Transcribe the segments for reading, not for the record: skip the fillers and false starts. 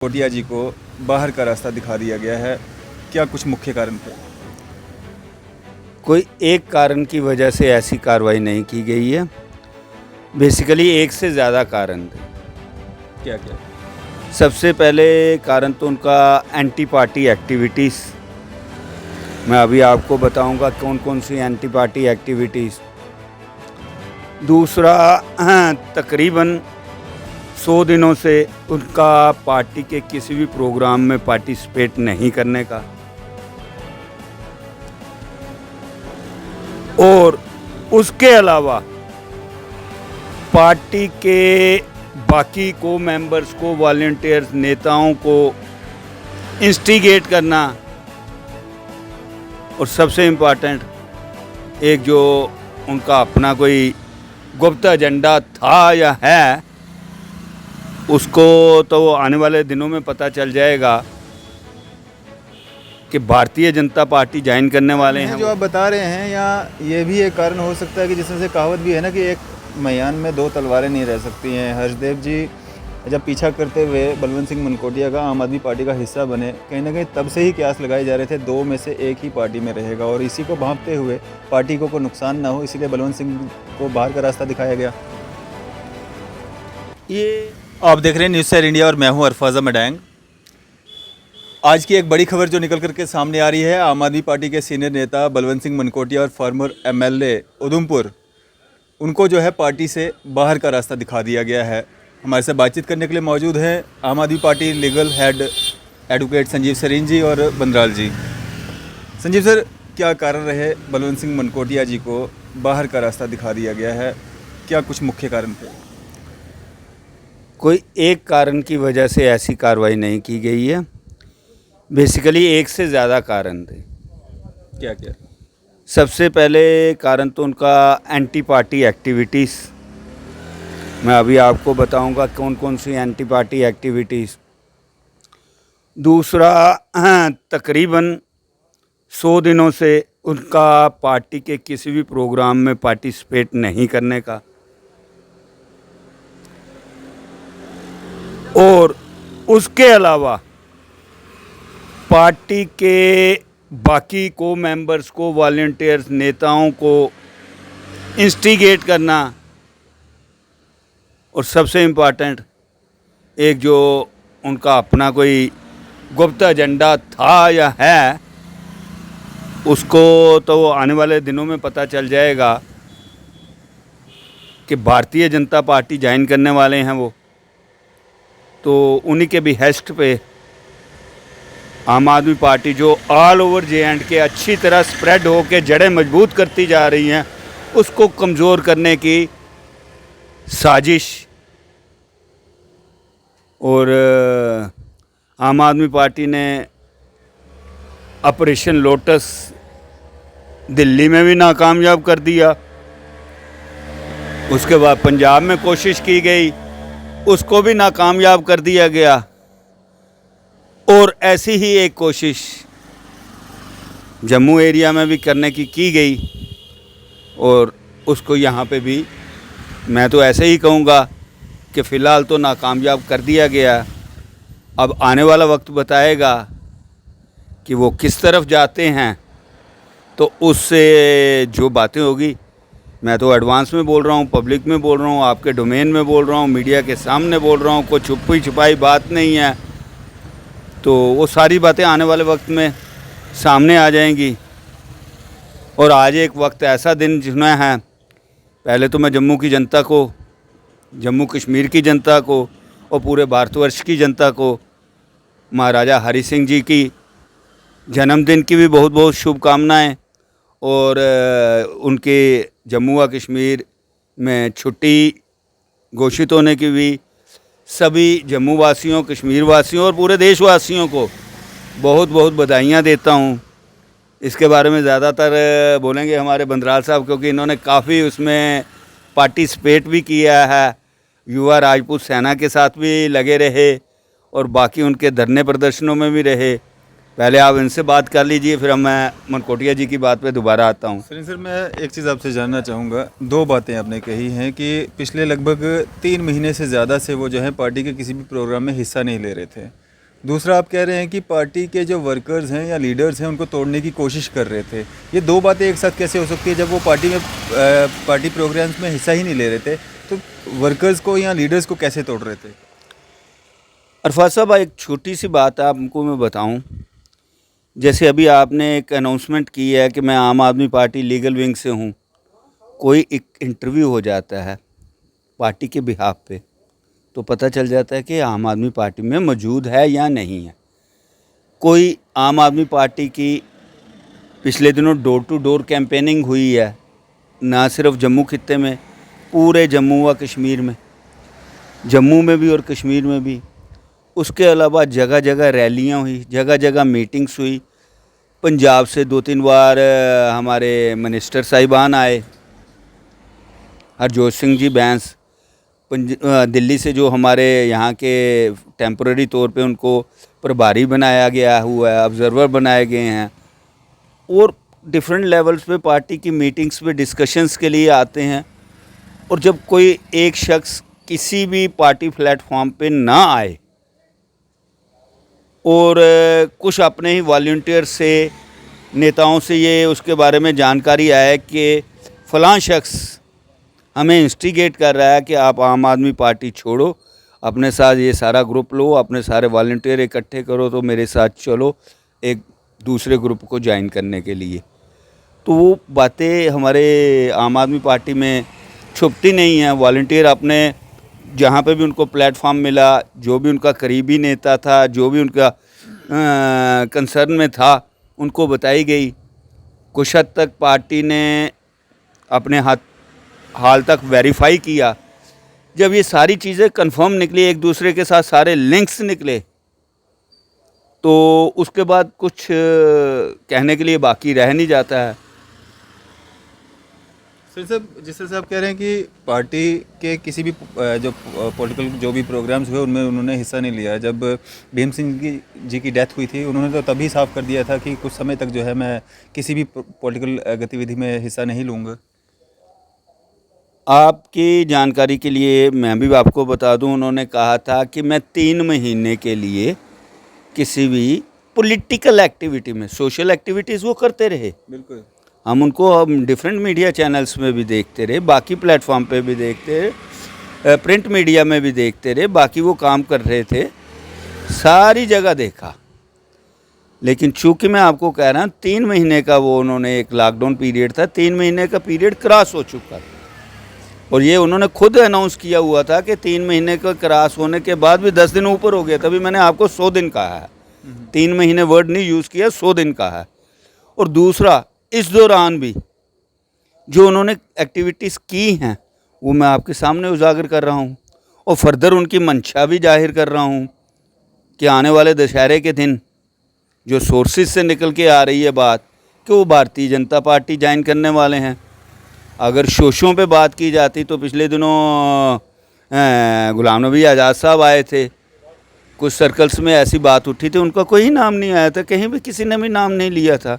कोटिया जी को बाहर का रास्ता दिखा दिया गया है। क्या कुछ मुख्य कारण थे? कोई एक कारण की वजह से ऐसी कार्रवाई नहीं की गई है। बेसिकली एक से ज़्यादा कारण थे। क्या क्या? सबसे पहले कारण तो उनका एंटी पार्टी एक्टिविटीज़। मैं अभी आपको बताऊंगा कौन कौन सी एंटी पार्टी एक्टिविटीज़। दूसरा, तकरीबन 100 दिनों से उनका पार्टी के किसी भी प्रोग्राम में पार्टिसिपेट नहीं करने का, और उसके अलावा पार्टी के बाकी को मेंबर्स को, वॉलंटियर्स, नेताओं को इंस्टिगेट करना, और सबसे इम्पॉर्टेंट एक जो उनका अपना कोई गुप्त एजेंडा था या है, उसको तो आने वाले दिनों में पता चल जाएगा कि भारतीय जनता पार्टी ज्वाइन करने वाले हैं। जो आप बता रहे हैं, या ये भी एक कारण हो सकता है कि जिसमें से कहावत भी है ना कि एक मैदान में दो तलवारें नहीं रह सकती हैं। हर्षदेव जी जब पीछा करते हुए बलवंत सिंह मनकोटिया का आम आदमी पार्टी का हिस्सा बने, कहीं ना कहीं तब से ही कयास लगाए जा रहे थे दो में से एक ही पार्टी में रहेगा, और इसी को भांपते हुए पार्टी को कोई नुकसान ना हो, इसीलिए बलवंत सिंह को बाहर का रास्ता दिखाया गया। ये आप देख रहे हैं न्यूज़ शेयर इंडिया और मैं हूं अरफाजा मडैंग। आज की एक बड़ी खबर जो निकल करके सामने आ रही है, आम आदमी पार्टी के सीनियर नेता बलवंत सिंह मनकोटिया और फार्मर एमएलए उधमपुर, उनको जो है पार्टी से बाहर का रास्ता दिखा दिया गया है। हमारे साथ बातचीत करने के लिए मौजूद हैं Aam Aadmi Party legal head advocate Sanjeev Sareen ji और बंदराल जी। संजीव सर, क्या कारण रहे बलवंत सिंह मनकोटिया जी को बाहर का रास्ता दिखा दिया गया है? क्या कुछ मुख्य कारण थे? कोई एक कारण की वजह से ऐसी कार्रवाई नहीं की गई है। बेसिकली एक से ज़्यादा कारण थे। क्या क्या? सबसे पहले कारण तो उनका एंटी पार्टी एक्टिविटीज़। मैं अभी आपको बताऊंगा कौन कौन सी एंटी पार्टी एक्टिविटीज़। दूसरा, तकरीबन 100 दिनों से उनका पार्टी के किसी भी प्रोग्राम में पार्टिसिपेट नहीं करने का, और उसके अलावा पार्टी के बाकी को मेंबर्स को, वॉलंटियर्स, नेताओं को इंस्टिगेट करना, और सबसे इम्पॉर्टेंट एक जो उनका अपना कोई गुप्त एजेंडा था या है, उसको तो आने वाले दिनों में पता चल जाएगा कि भारतीय जनता पार्टी ज्वाइन करने वाले हैं वो। तो उन्हीं के बिहेस्ट पे आम आदमी पार्टी जो ऑल ओवर J&K अच्छी तरह स्प्रेड हो के जड़ें मजबूत करती जा रही हैं, उसको कमज़ोर करने की साजिश, और आम आदमी पार्टी ने ऑपरेशन लोटस दिल्ली में भी नाकामयाब कर दिया। उसके बाद पंजाब में कोशिश की गई, उसको भी नाकामयाब कर दिया गया, और ऐसी ही एक कोशिश जम्मू एरिया में भी करने की गई, और उसको यहाँ पे भी मैं तो ऐसे ही कहूँगा कि फ़िलहाल तो नाकामयाब कर दिया गया। अब आने वाला वक्त बताएगा कि वो किस तरफ जाते हैं, तो उससे जो बातें होगी, मैं तो एडवांस में बोल रहा हूँ, पब्लिक में बोल रहा हूँ, आपके डोमेन में बोल रहा हूँ, मीडिया के सामने बोल रहा हूँ, कोई छुपी छुपाई बात नहीं है। तो वो सारी बातें आने वाले वक्त में सामने आ जाएंगी। और आज एक वक्त ऐसा दिन जिसमें है, पहले तो मैं जम्मू की जनता को, जम्मू कश्मीर की जनता को और पूरे भारतवर्ष की जनता को महाराजा हरि सिंह जी की जन्मदिन की भी बहुत बहुत शुभकामनाएं, और उनके जम्मू व कश्मीर में छुट्टी घोषित होने की भी सभी जम्मू वासियों, कश्मीर वासियों और पूरे देशवासियों को बहुत बहुत बधाइयाँ देता हूँ। इसके बारे में ज़्यादातर बोलेंगे हमारे बंदराल साहब, क्योंकि इन्होंने काफ़ी उसमें पार्टिसिपेट भी किया है, युवा राजपूत सेना के साथ भी लगे रहे, और बाकी उनके धरने प्रदर्शनों में भी रहे। पहले आप इनसे बात कर लीजिए, फिर मैं मनकोटिया जी की बात पे दोबारा आता हूँ। सर, मैं एक चीज़ आपसे जानना चाहूँगा। दो बातें आपने कही हैं कि पिछले लगभग 3 महीने से ज़्यादा से वो जो है पार्टी के किसी भी प्रोग्राम में हिस्सा नहीं ले रहे थे। दूसरा आप कह रहे हैं कि पार्टी के जो वर्कर्स हैं या लीडर्स हैं उनको तोड़ने की कोशिश कर रहे थे। ये दो बातें एक साथ कैसे हो सकती है जब वो पार्टी प्रोग्राम्स में हिस्सा ही नहीं ले रहे थे, तो वर्कर्स को या लीडर्स को कैसे तोड़ रहे थे? अरफाज साहब, एक छोटी सी बात आपको मैं बताऊं। जैसे अभी आपने एक अनाउंसमेंट की है कि मैं आम आदमी पार्टी लीगल विंग से हूं। कोई एक इंटरव्यू हो जाता है पार्टी के बिहाफ पे, तो पता चल जाता है कि आम आदमी पार्टी में मौजूद है या नहीं है। कोई आम आदमी पार्टी की पिछले दिनों डोर टू डोर कैंपेनिंग हुई है, ना सिर्फ जम्मू खित्ते में, पूरे जम्मू व कश्मीर में, जम्मू में भी और कश्मीर में भी। उसके अलावा जगह जगह रैलियां हुई, जगह जगह मीटिंग्स हुई। पंजाब से 2-3 बार हमारे मिनिस्टर साहिबान आए, हरजोत सिंह जी बैंस। दिल्ली से जो हमारे यहाँ के टेम्पररी तौर पे उनको प्रभारी बनाया गया हुआ है, ऑब्जर्वर बनाए गए हैं, और डिफरेंट लेवल्स पे पार्टी की मीटिंग्स पे डिस्कशंस के लिए आते हैं। और जब कोई एक शख्स किसी भी पार्टी प्लेटफॉर्म पे ना आए और कुछ अपने ही वॉलंटियर से, नेताओं से ये उसके बारे में जानकारी आए कि फ़लाँ शख्स हमें इंस्टिगेट कर रहा है कि आप आम आदमी पार्टी छोड़ो, अपने साथ ये सारा ग्रुप लो, अपने सारे वॉलंटियर इकट्ठे करो, तो मेरे साथ चलो एक दूसरे ग्रुप को ज्वाइन करने के लिए। तो वो बातें हमारे आम आदमी पार्टी में छुपती नहीं हैं। वॉलंटियर अपने जहाँ पे भी उनको प्लेटफॉर्म मिला, जो भी उनका करीबी नेता था, जो भी उनका कंसर्न में था, उनको बताई गई। कुछ हद तक पार्टी ने अपने हाल तक वेरीफाई किया। जब ये सारी चीज़ें कंफर्म निकली, एक दूसरे के साथ सारे लिंक्स निकले, तो उसके बाद कुछ कहने के लिए बाकी रह नहीं जाता है। सर साहब, जिस तरह से आप कह रहे हैं कि पार्टी के किसी भी जो पॉलिटिकल जो भी प्रोग्राम्स हुए उनमें उन्होंने हिस्सा नहीं लिया। जब भीम सिंह जी की डेथ हुई थी, उन्होंने तो तभी साफ कर दिया था कि कुछ समय तक जो है मैं किसी भी पॉलिटिकल गतिविधि में हिस्सा नहीं लूँगा। आपकी जानकारी के लिए मैं भी आपको बता दूं, उन्होंने कहा था कि मैं 3 महीने के लिए किसी भी पॉलिटिकल एक्टिविटी में, सोशल एक्टिविटीज़ वो करते रहे। बिल्कुल। हम डिफरेंट मीडिया चैनल्स में भी देखते रहे, बाकी प्लेटफॉर्म पे भी देखते रहे, प्रिंट मीडिया में भी देखते रहे, बाकी वो काम कर रहे थे, सारी जगह देखा। लेकिन चूँकि मैं आपको कह रहा हूँ 3 महीने का वो उन्होंने, एक लॉकडाउन पीरियड था, 3 महीने का पीरियड क्रॉस हो चुका था। और ये उन्होंने खुद अनाउंस किया हुआ था कि 3 महीने का क्रॉस होने के बाद भी 10 दिन ऊपर हो गया। तभी मैंने आपको 100 दिन कहा है, 3 महीने वर्ड नहीं यूज़ किया, 100 दिन कहा है। और दूसरा, इस दौरान भी जो उन्होंने एक्टिविटीज़ की हैं वो मैं आपके सामने उजागर कर रहा हूँ, और फर्दर उनकी मंशा भी जाहिर कर रहा हूँ कि आने वाले दशहरे के दिन जो सोर्सेज से निकल के आ रही है बात कि वो भारतीय जनता पार्टी ज्वाइन करने वाले हैं। अगर शोशों पे बात की जाती तो पिछले दिनों गुलाम नबी आज़ाद साहब आए थे, कुछ सर्कल्स में ऐसी बात उठी थी, उनका कोई नाम नहीं आया था, कहीं भी किसी ने भी नाम नहीं लिया था।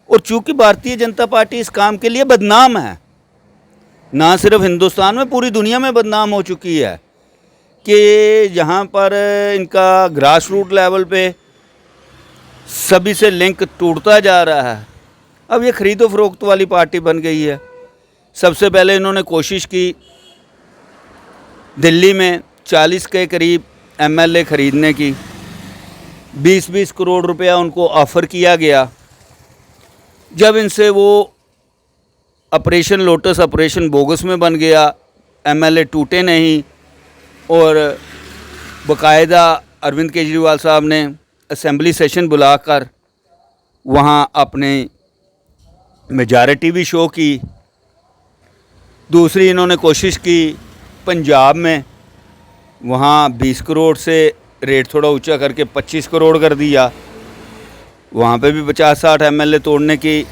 और चूंकि भारतीय जनता पार्टी इस काम के लिए बदनाम है, ना सिर्फ हिंदुस्तान में, पूरी दुनिया में बदनाम हो चुकी है कि जहाँ पर इनका ग्रास रूट लेवल पे सभी से लिंक टूटता जा रहा है। अब ये खरीदो फरोख्त वाली पार्टी बन गई है। सबसे पहले इन्होंने कोशिश की दिल्ली में 40 के करीब एमएलए ख़रीदने की, 20-20 करोड़ रुपया उनको ऑफ़र किया गया। जब इनसे वो ऑपरेशन लोटस ऑपरेशन बोगस में बन गया, एमएलए टूटे नहीं, और बाकायदा अरविंद केजरीवाल साहब ने असेंबली सेशन बुलाकर वहाँ अपने मेजॉरिटी भी शो की। दूसरी इन्होंने कोशिश की पंजाब में, वहाँ 20 करोड़ से रेट थोड़ा ऊंचा करके 25 करोड़ कर दिया। वहाँ पे भी 50-60 एमएलए तोड़ने की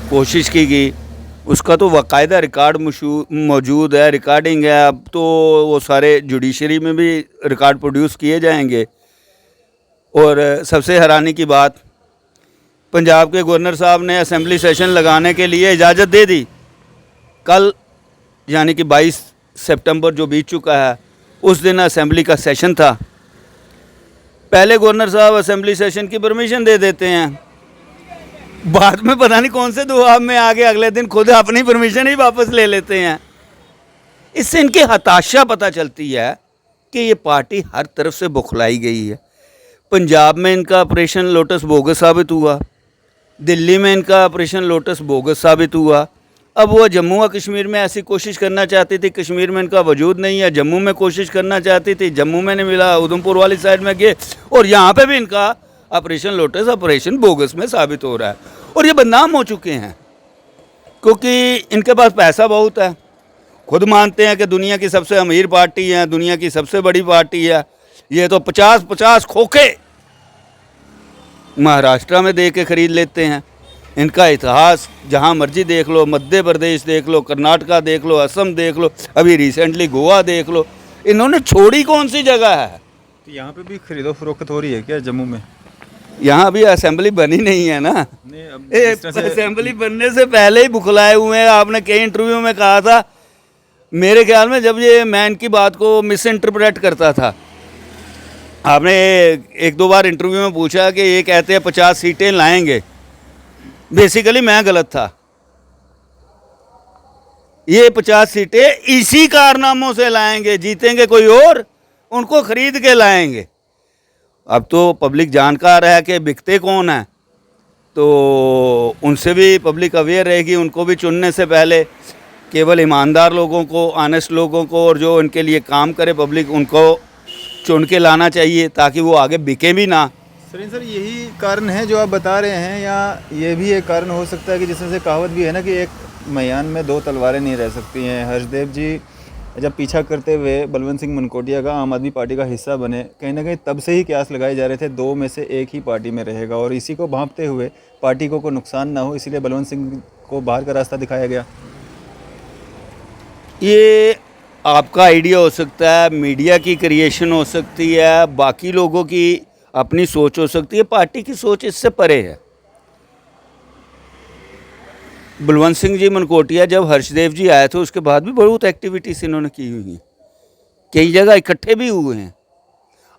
कोशिश की गई। उसका तो बाकायदा रिकॉर्ड मौजूद है, रिकॉर्डिंग है। अब तो वो सारे जुडिशरी में भी रिकॉर्ड प्रोड्यूस किए जाएंगे। और सबसे हैरानी की बात, पंजाब के गवर्नर साहब ने असेंबली सेशन लगाने के लिए इजाज़त दे दी। कल यानी कि 22 सितंबर जो बीत चुका है, उस दिन असेंबली का सेशन था। पहले गवर्नर साहब असेंबली सेशन की परमिशन दे देते हैं, बाद में पता नहीं कौन से दबाव में आगे अगले दिन खुद अपनी परमिशन ही वापस ले लेते हैं। इससे इनकी हताशा पता चलती है कि ये पार्टी हर तरफ से बुखलाई गई है। पंजाब में इनका ऑपरेशन लोटस बोगस साबित हुआ, दिल्ली में इनका ऑपरेशन लोटस बोगस साबित हुआ। अब वो जम्मू व कश्मीर में ऐसी कोशिश करना चाहती थी, कश्मीर में इनका वजूद नहीं है। जम्मू में कोशिश करना चाहती थी, जम्मू में नहीं मिला, उधमपुर वाली साइड में गए, और यहाँ पे भी इनका ऑपरेशन लोटस ऑपरेशन बोगस में साबित हो रहा है। और ये बदनाम हो चुके हैं क्योंकि इनके पास पैसा बहुत है। खुद मानते हैं कि दुनिया की सबसे अमीर पार्टी है, दुनिया की सबसे बड़ी पार्टी है। ये तो 50-50 खोखे महाराष्ट्र में दे के खरीद लेते हैं। इनका इतिहास जहाँ मर्जी देख लो, मध्य प्रदेश देख लो, कर्नाटका देख लो, असम देख लो, अभी रिसेंटली गोवा देख लो, इन्होंने छोड़ी कौन सी जगह है। तो यहाँ पे भी खरीदो फरोख्त हो रही है क्या जम्मू में? यहाँ अभी असेंबली बनी नहीं है ना। नहीं, अब जिस तरह से असेंबली बनने से पहले ही बुखलाए हुए हैं। आपने कई इंटरव्यू में कहा था, मेरे ख्याल में जब ये मैं इनकी बात को मिस इंटरप्रेट करता था, आपने 1-2 बार इंटरव्यू में पूछा कि ये कहते हैं 50 सीटें लाएंगे। बेसिकली मैं गलत था। ये 50 सीटें इसी कारनामों से लाएंगे, जीतेंगे कोई और, उनको खरीद के लाएंगे। अब तो पब्लिक जानकार है कि बिकते कौन है, तो उनसे भी पब्लिक अवेयर रहेगी। उनको भी चुनने से पहले केवल ईमानदार लोगों को, ऑनेस्ट लोगों को, और जो उनके लिए काम करे पब्लिक, उनको चुन के लाना चाहिए ताकि वो आगे बिके भी ना। सर यही कारण है जो आप बता रहे हैं, या ये भी एक कारण हो सकता है कि जिसमें से कहावत भी है ना कि एक मैदान में 2 तलवारें नहीं रह सकती हैं। हर्षदेव जी जब पीछा करते हुए बलवंत सिंह मनकोटिया का आम आदमी पार्टी का हिस्सा बने, कहीं ना कहीं तब से ही कयास लगाए जा रहे थे 2 में से एक ही पार्टी में रहेगा, और इसी को भांपते हुए पार्टी को कोई नुकसान ना हो, इसीलिए बलवंत सिंह को बाहर का रास्ता दिखाया गया। ये आपका आइडिया हो सकता है, मीडिया की क्रिएशन हो सकती है, बाकी लोगों की अपनी सोच हो सकती है। पार्टी की सोच इससे परे है। बलवंत सिंह जी मनकोटिया जब हर्षदेव जी आए थे उसके बाद भी बहुत एक्टिविटीज इन्होंने की हुई हैं, कई जगह इकट्ठे भी हुए हैं।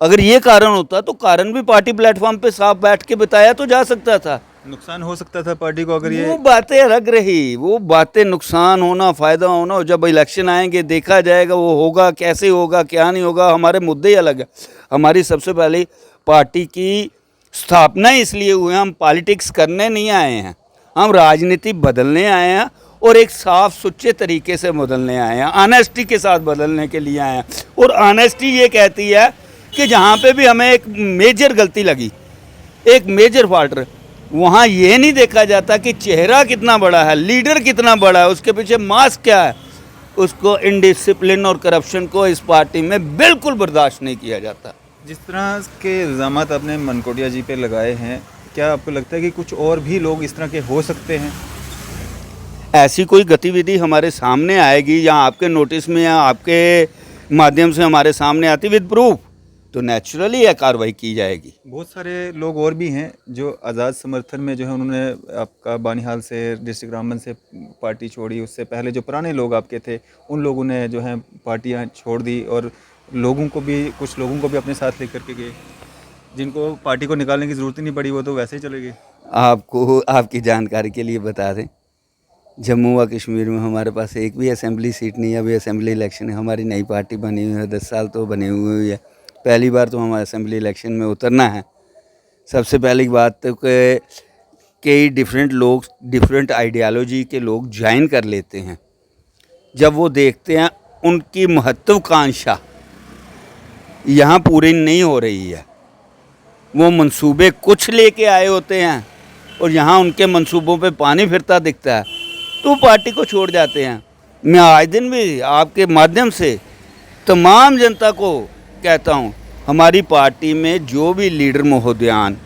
अगर ये कारण होता तो कारण भी पार्टी प्लेटफॉर्म पे साफ बैठ के बताया तो जा सकता था। नुकसान हो सकता था पार्टी को अगर ये वो बातें अलग रही, वो बातें नुकसान होना, फ़ायदा होना, जब इलेक्शन आएंगे देखा जाएगा वो होगा, कैसे होगा, क्या नहीं होगा। हमारे मुद्दे ही अलग है। हमारी सबसे पहले पार्टी की स्थापना इसलिए हुई, हम पॉलिटिक्स करने नहीं आए हैं, हम राजनीति बदलने आए हैं, और एक साफ सुच्चे तरीके से बदलने आए हैं, ऑनेस्टी के साथ बदलने के लिए आए हैं। और ऑनेस्टी ये कहती है कि जहाँ पे भी हमें एक मेजर गलती लगी, एक मेजर फॉल्ट, वहाँ ये नहीं देखा जाता कि चेहरा कितना बड़ा है, लीडर कितना बड़ा है, उसके पीछे मास्क क्या है। उसको इनडिसिप्लिन और करप्शन को इस पार्टी में बिल्कुल बर्दाश्त नहीं किया जाता। जिस तरह के इल्ज़ाम आपने मनकोटिया जी पे लगाए हैं, क्या आपको लगता है कि कुछ और भी लोग इस तरह के हो सकते हैं? ऐसी कोई गतिविधि हमारे सामने आएगी या आपके नोटिस में या आपके माध्यम से हमारे सामने आती विद प्रूफ, तो नेचुरली यह कार्रवाई की जाएगी। बहुत सारे लोग और भी हैं जो आज़ाद समर्थन में जो है उन्होंने आपका बानिहाल से, डिस्ट्रिक्ट रामबन से पार्टी छोड़ी। उससे पहले जो पुराने लोग आपके थे उन लोगों ने जो है पार्टियां छोड़ दी, और लोगों को भी, कुछ लोगों को भी अपने साथ लेकर के गए, जिनको पार्टी को निकालने की ज़रूरत ही नहीं पड़ी, वो तो वैसे ही चले गए। आपको आपकी जानकारी के लिए बता दें, जम्मू व कश्मीर में हमारे पास एक भी असेंबली सीट नहीं है। अभी असेंबली इलेक्शन है, हमारी नई पार्टी बनी हुई है, 10 साल तो बनी हुई है। पहली बार तो हमारे असेंबली इलेक्शन में उतरना है। सबसे पहली बात तो कि कई डिफरेंट लोग, डिफरेंट आइडियालॉजी के लोग ज्वाइन कर लेते हैं। जब वो देखते हैं उनकी महत्वाकांक्षा यहाँ पूरी नहीं हो रही है, वो मंसूबे कुछ लेके आए होते हैं और यहाँ उनके मंसूबों पे पानी फिरता दिखता है, तो पार्टी को छोड़ जाते हैं। मैं आज दिन भी आपके माध्यम से तमाम जनता को कहता हूँ, हमारी पार्टी में जो भी लीडर महोदयान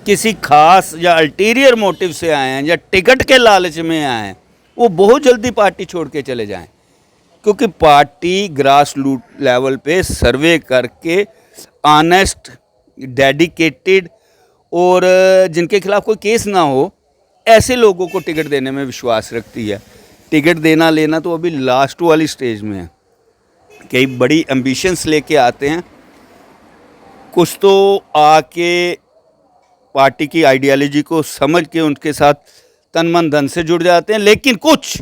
किसी खास या अल्टीरियर मोटिव से आए हैं या टिकट के लालच में आए हैं, वो बहुत जल्दी पार्टी छोड़ के चले जाएं, क्योंकि पार्टी ग्रास रूट लेवल पे सर्वे करके ऑनेस्ट, डेडिकेटेड और जिनके खिलाफ कोई केस ना हो, ऐसे लोगों को टिकट देने में विश्वास रखती है। टिकट देना लेना तो अभी लास्ट वाली स्टेज में है। कई बड़ी एम्बिशंस लेके आते हैं, कुछ तो आके पार्टी की आइडियोलॉजी को समझ के उनके साथ तन मन धन से जुड़ जाते हैं, लेकिन कुछ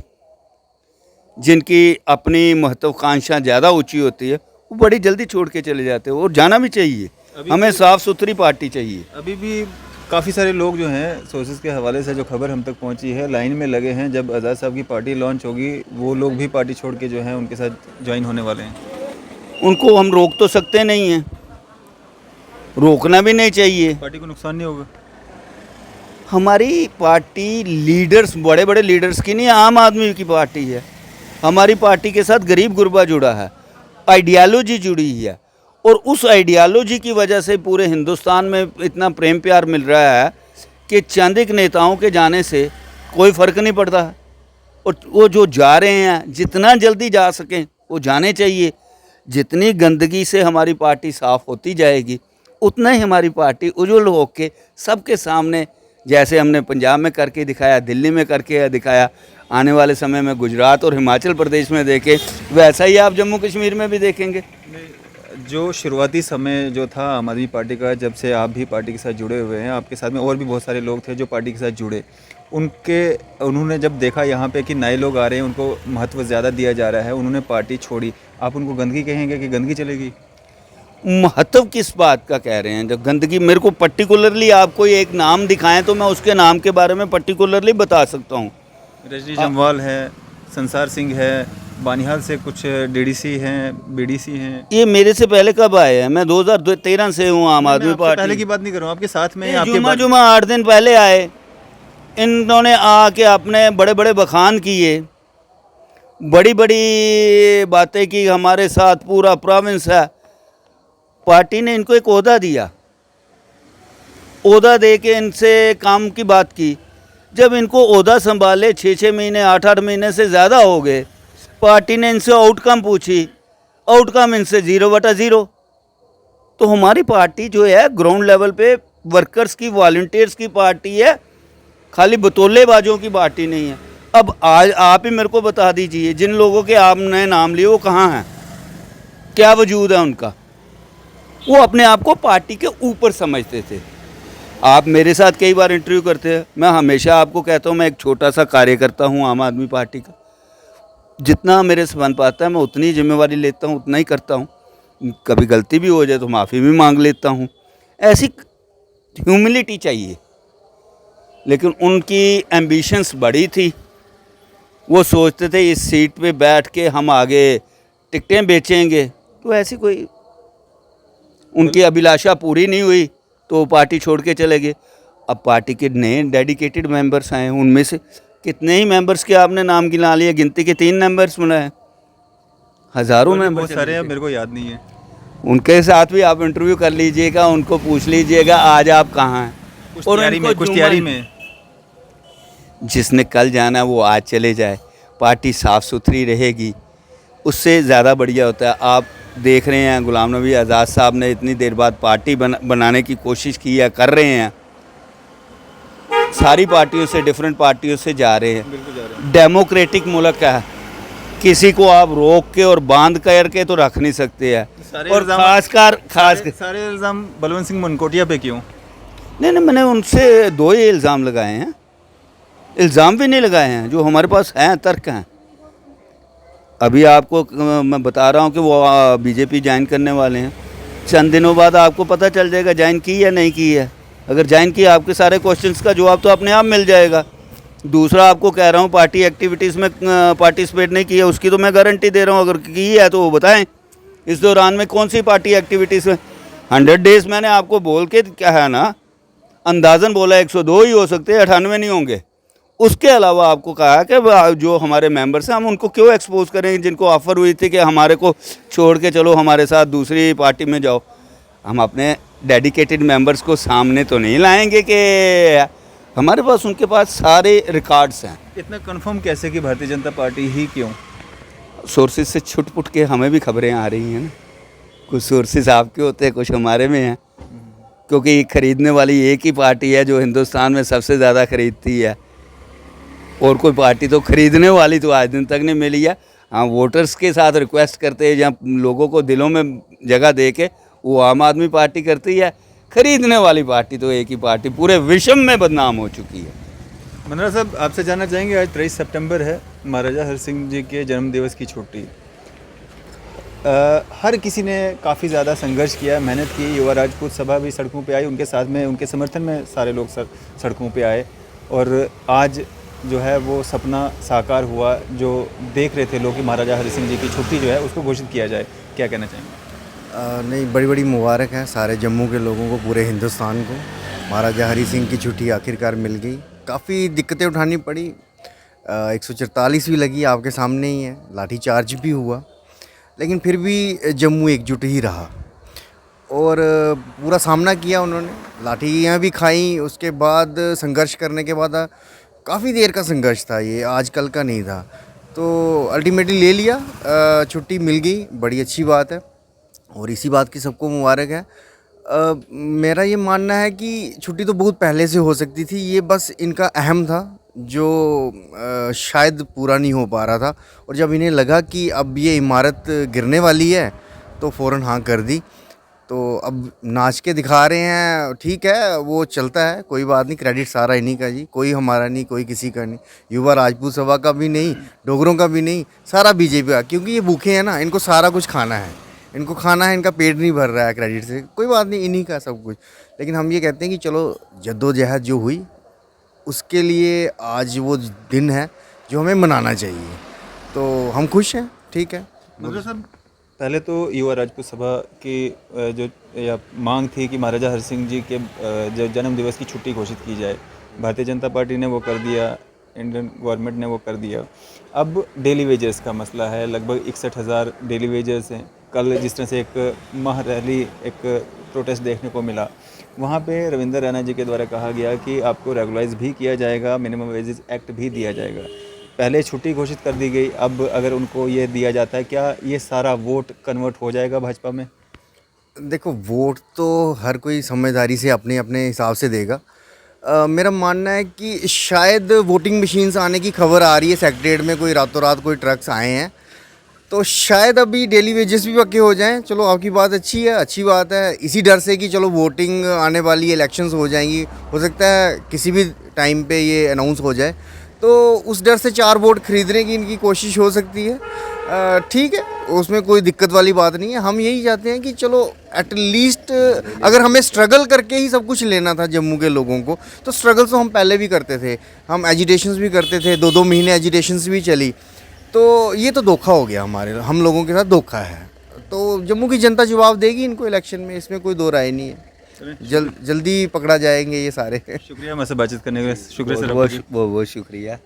जिनकी अपनी महत्वाकांक्षा ज़्यादा ऊंची होती है वो बड़ी जल्दी छोड़ के चले जाते हैं, और जाना भी चाहिए। हमें साफ़ सुथरी पार्टी चाहिए। अभी भी काफ़ी सारे लोग जो हैं सोर्सेज के हवाले से जो खबर हम तक पहुंची है, लाइन में लगे हैं। जब आज़ाद साहब की पार्टी लॉन्च होगी वो लोग भी पार्टी छोड़ के जो है उनके साथ ज्वाइन होने वाले हैं। उनको हम रोक तो सकते नहीं हैं, रोकना भी नहीं चाहिए। पार्टी को नुकसान नहीं होगा। हमारी पार्टी लीडर्स, बड़े बड़े लीडर्स की नहीं, आम आदमी की पार्टी है। हमारी पार्टी के साथ गरीब गुरबा जुड़ा है, आइडियालॉजी जुड़ी है, और उस आइडियालॉजी की वजह से पूरे हिंदुस्तान में इतना प्रेम प्यार मिल रहा है कि चंद एक नेताओं के जाने से कोई फ़र्क नहीं पड़ता है। और वो जो जा रहे हैं जितना जल्दी जा सकें वो जाने चाहिए। जितनी गंदगी से हमारी पार्टी साफ़ होती जाएगी उतना ही हमारी पार्टी उज्जवल होकर सबके सामने, जैसे हमने पंजाब में करके दिखाया, दिल्ली में करके दिखाया, आने वाले समय में गुजरात और हिमाचल प्रदेश में देखें, वैसा ही आप जम्मू कश्मीर में भी देखेंगे। जो शुरुआती समय जो था आम आदमी पार्टी का, जब से आप भी पार्टी के साथ जुड़े हुए हैं, आपके साथ में और भी बहुत सारे लोग थे जो पार्टी के साथ जुड़े, उन्होंने जब देखा यहाँ पे कि नए लोग आ रहे हैं, उनको महत्व ज़्यादा दिया जा रहा है, उन्होंने पार्टी छोड़ी। आप उनको गंदगी कहेंगे कि गंदगी चलेगी? महत्व किस बात का कह रहे हैं? जब गंदगी, मेरे को पर्टिकुलरली आप कोई एक नाम दिखाएं तो मैं उसके नाम के बारे में पर्टिकुलरली बता सकता हूँ। रजनी जमवाल है, संसार सिंह है, बानिहाल से कुछ डीडीसी हैं, बीडीसी हैं। ये मेरे से पहले कब आए हैं? मैं 2013 से हूँ आम आदमी पार्टी। पहले की बात नहीं कर रहा हूँ, आपके साथ में जुमा 8 दिन पहले आए। इन्होंने आके अपने बड़े बड़े बखान किए, बड़ी बड़ी बातें की, हमारे साथ पूरा प्रोविंस है। पार्टी ने इनको एक ओहदा दिया, ओहदा दे के इनसे काम की बात की। जब इनको ओहदा संभाले 6-6 महीने, 8-8 महीने से ज़्यादा हो गए, पार्टी ने इनसे आउटकम पूछी, आउटकम इनसे 0/0। तो हमारी पार्टी जो है ग्राउंड लेवल पे वर्कर्स की, वॉलंटियर्स की पार्टी है, खाली बतौलेबाजों की पार्टी नहीं है। अब आज आप ही मेरे को बता दीजिए, जिन लोगों के आपने नाम लिए वो कहाँ हैं, क्या वजूद है उनका? वो अपने आप को पार्टी के ऊपर समझते थे। आप मेरे साथ कई बार इंटरव्यू करते हैं, मैं हमेशा आपको कहता हूँ मैं एक छोटा सा कार्यकर्ता हूँ आम आदमी पार्टी का। जितना मेरे से बन पाता है मैं उतनी जिम्मेवारी लेता हूँ, उतना ही करता हूँ। कभी गलती भी हो जाए तो माफ़ी भी मांग लेता हूँ। ऐसी ह्यूमिलिटी चाहिए। लेकिन उनकी एम्बिशंस बड़ी थी, वो सोचते थे इस सीट पे बैठ के हम आगे टिकटें बेचेंगे। तो ऐसी कोई उनकी अभिलाषा पूरी नहीं हुई तो वो पार्टी छोड़ के चले गए। अब पार्टी के नए डेडिकेटेड मेंबर्स आए, उनमें से कितने ही मेंबर्स के आपने नाम गिना लिए? गिनती के 3 मेंबर्स बनाए, हज़ारों में बहुत सारे हैं, मेरे को याद नहीं है। उनके साथ भी आप इंटरव्यू कर लीजिएगा, उनको पूछ लीजिएगा आज आप कहाँ हैं। और कुछ तैयारी में जिसने कल जाना वो आज चले जाए, पार्टी साफ़ सुथरी रहेगी, उससे ज़्यादा बढ़िया होता है। आप देख रहे हैं गुलाम नबी आज़ाद साहब ने इतनी देर बाद पार्टी बनाने की कोशिश की है, कर रहे हैं। सारी पार्टियों से, डिफरेंट पार्टियों से जा रहे हैं। डेमोक्रेटिक मुल्क है, किसी को आप रोक के और बांध करके तो रख नहीं सकते हैं। और खासकर सारे इल्ज़ाम बलवंत सिंह मनकोटिया पे क्यों? नहीं, मैंने उनसे 2 ही इल्ज़ाम लगाए हैं, इल्ज़ाम भी नहीं लगाए हैं, जो हमारे पास हैं तर्क हैं। अभी आपको मैं बता रहा हूँ कि वो बीजेपी ज्वाइन करने वाले हैं। चंद दिनों बाद आपको पता चल जाएगा ज्वाइन की या नहीं की है। अगर ज्वाइन की, आपके सारे क्वेश्चंस का जवाब तो अपने आप मिल जाएगा। दूसरा आपको कह रहा हूँ, पार्टी एक्टिविटीज़ में पार्टिसिपेट नहीं की है, उसकी तो मैं गारंटी दे रहा हूँ। अगर की है तो वो बताएं इस दौरान में कौन सी पार्टी एक्टिविटीज़ में। 100 डेज़ मैंने आपको बोल के क्या है ना, अंदाज़न बोला 102 ही हो सकते हैं, 98 नहीं होंगे। उसके अलावा आपको कहा कि जो हमारे मेंबर्स हैं हम उनको क्यों एक्सपोज करेंगे, जिनको ऑफ़र हुई थी कि हमारे को छोड़ के चलो हमारे साथ दूसरी पार्टी में जाओ। हम अपने डेडिकेटेड मेंबर्स को सामने तो नहीं लाएंगे कि हमारे पास, उनके पास सारे रिकॉर्ड्स हैं। इतना कंफर्म कैसे कि भारतीय जनता पार्टी ही क्यों? सोर्सेज से छुट-पुट के हमें भी खबरें आ रही हैं ना। कुछ सोर्सेज आपके होते हैं, कुछ हमारे में हैं, क्योंकि खरीदने वाली एक ही पार्टी है जो हिंदुस्तान में सबसे ज़्यादा खरीदती है। और कोई पार्टी तो खरीदने वाली तो आज दिन तक नहीं मिली है। हाँ, वोटर्स के साथ रिक्वेस्ट करते हैं, जहाँ लोगों को दिलों में जगह दे के वो आम आदमी पार्टी करती है। खरीदने वाली पार्टी तो एक ही पार्टी पूरे विश्व में बदनाम हो चुकी है। मनोहर साहब, आपसे जानना चाहेंगे, आज 23 सितंबर है, महाराजा हरि सिंह जी के जन्म दिवस की छुट्टी। हर किसी ने काफ़ी ज़्यादा संघर्ष किया, मेहनत की। युवा राजपूत सभा भी सड़कों पे आई, उनके साथ में, उनके समर्थन में सारे लोग सड़कों पे आए, और आज जो है वो सपना साकार हुआ जो देख रहे थे लोग कि महाराजा हरि सिंह जी की छुट्टी जो है उसको घोषित किया जाए। क्या कहना चाहेंगे? नहीं, बड़ी बड़ी मुबारक है सारे जम्मू के लोगों को, पूरे हिंदुस्तान को। महाराजा हरि सिंह की छुट्टी आखिरकार मिल गई। काफ़ी दिक्कतें उठानी पड़ी, 144 भी लगी, आपके सामने ही है, लाठीचार्ज भी हुआ, लेकिन फिर भी जम्मू एकजुट ही रहा और पूरा सामना किया उन्होंने। लाठियाँ भी खाई, उसके बाद संघर्ष करने के बाद काफ़ी देर का संघर्ष था, ये आजकल का नहीं था। तो अल्टीमेटली ले लिया, छुट्टी मिल गई, बड़ी अच्छी बात है और इसी बात की सबको मुबारक है। मेरा ये मानना है कि छुट्टी तो बहुत पहले से हो सकती थी, ये बस इनका अहम था जो शायद पूरा नहीं हो पा रहा था, और जब इन्हें लगा कि अब ये इमारत गिरने वाली है तो फ़ौरन हाँ कर दी। तो अब नाच के दिखा रहे हैं, ठीक है, वो चलता है, कोई बात नहीं, क्रेडिट सारा इन्हीं का जी, कोई हमारा नहीं, कोई किसी का नहीं, युवा राजपूत सभा का भी नहीं, डोगरों का भी नहीं, सारा बीजेपी का, क्योंकि ये भूखे हैं ना, इनको सारा कुछ खाना है, इनको खाना है, इनका पेट नहीं भर रहा है क्रेडिट से, कोई बात नहीं, इन्हीं का सब कुछ। लेकिन हम ये कहते हैं कि चलो जद्दोजहद जो हुई उसके लिए आज वो दिन है जो हमें मनाना चाहिए, तो हम खुश हैं, ठीक है। मनोहर साहब, पहले तो युवा राजपूत सभा की जो या मांग थी कि महाराजा हरि सिंह जी के जो जन्म दिवस की छुट्टी घोषित की जाए, भारतीय जनता पार्टी ने वो कर दिया, इंडियन गवर्नमेंट ने वो कर दिया। अब डेली वेजेस का मसला है, लगभग 61,000 डेली वेजेस हैं। कल जिस तरह से एक मह रैली, एक प्रोटेस्ट देखने को मिला, वहाँ पे रविंदर रैना जी के द्वारा कहा गया कि आपको रेगुलाइज भी किया जाएगा, मिनिमम वेजेस एक्ट भी दिया जाएगा। पहले छुट्टी घोषित कर दी गई, अब अगर उनको ये दिया जाता है, क्या ये सारा वोट कन्वर्ट हो जाएगा भाजपा में? देखो, वोट तो हर कोई समझदारी से अपने अपने हिसाब से देगा। मेरा मानना है कि शायद वोटिंग मशीन्स आने की खबर आ रही है, सेक्रेटरीट में कोई रातों रात कोई ट्रक्स आए हैं, तो शायद अभी डेली वेजेस भी पक्के हो जाएं। चलो, आपकी बात अच्छी है, अच्छी बात है। इसी डर से कि चलो वोटिंग आने वाली, इलेक्शंस हो जाएंगी, हो सकता है किसी भी टाइम पे ये अनाउंस हो जाए, तो उस डर से 4 वोट खरीदने की इनकी कोशिश हो सकती है। ठीक है, उसमें कोई दिक्कत वाली बात नहीं है। हम यही चाहते हैं कि चलो एटलीस्ट अगर हमें स्ट्रगल करके ही सब कुछ लेना था जम्मू के लोगों को, तो स्ट्रगल तो हम पहले भी करते थे, हम एजिटेशंस भी करते थे, 2-2 महीने एजिटेशंस भी चली। तो ये तो धोखा हो गया, हम लोगों के साथ धोखा है। तो जम्मू की जनता जवाब देगी इनको इलेक्शन में, इसमें कोई दो राय नहीं है। जल्दी पकड़ा जाएंगे ये सारे। शुक्रिया मुझसे बातचीत करने के लिए, शुक्रिया सर। बहुत बहुत शुक्रिया।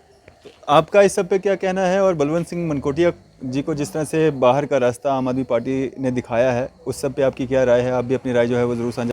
आपका इस सब पे क्या कहना है? और बलवंत सिंह मनकोटिया जी को जिस तरह से बाहर का रास्ता आम आदमी पार्टी ने दिखाया है, उस सब पे आपकी क्या राय है? आप भी अपनी राय जो है वो ज़रूर साझा